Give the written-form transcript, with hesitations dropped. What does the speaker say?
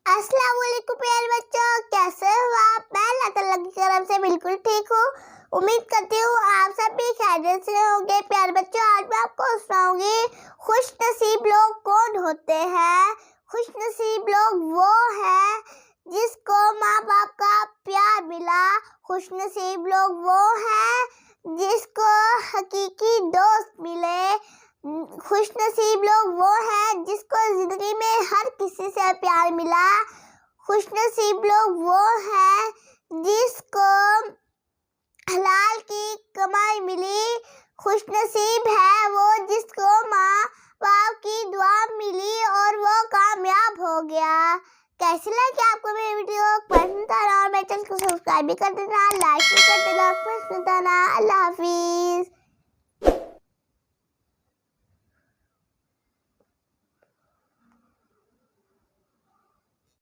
अस्सलाम वालेकुम प्यारे बच्चों, कैसे हो आप? मैं अल्लाह ताला की करम से बिल्कुल ठीक हूँ। उम्मीद करती हूँ आप सब भी खैरियत से होंगे। प्यारे बच्चों, आज मैं आपको सुनाऊंगी खुश नसीब लोग कौन होते हैं। खुश नसीब लोग वो हैं जिसको माँ बाप का प्यार मिला। खुश नसीब लोग वो हैं जिसको हकीकी दोस्त मिले। खुश नसीब लोग वो हैं जिसको जिंदगी में हर किसी से प्यार मिला। खुश नसीब लोग वो हैं जिसको हलाल की कमाई मिली। खुश नसीब है वो जिसको माँ बाप की दुआ मिली और वो कामयाब हो गया। कैसी लगी आपको मेरी वीडियो? पसंद आना और मेरे चैनल को सब्सक्राइब भी कर देना, लाइक भी कर देना, पसंद आना। अल्लाह हाफिज।